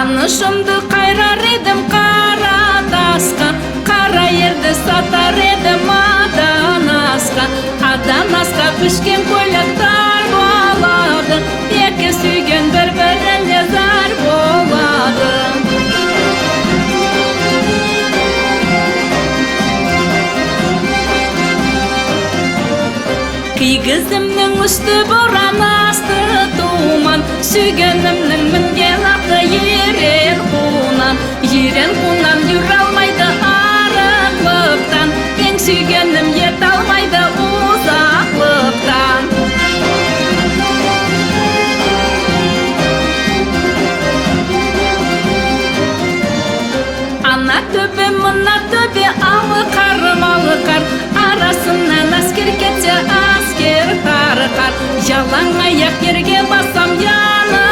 Қанышымды қайрар едім қара тасқа, қара ерді сатар едім адан асқа. Адан асқа пішкен көйлектар болады, екі сүйген бір-біріне зар болады. Кигізімнің үсті боран, асты туман, сүйгенімнің мінген аты ерен қунан. Ерен қунан жүр алмайды арықлықтан, ең сүйгенім ет алмайды ұзақлықтан. Ана төбе, мына төбе, алықар, арасынан әскер кетсе әскер тарқар. Жалаң аяқ ерге басам, яны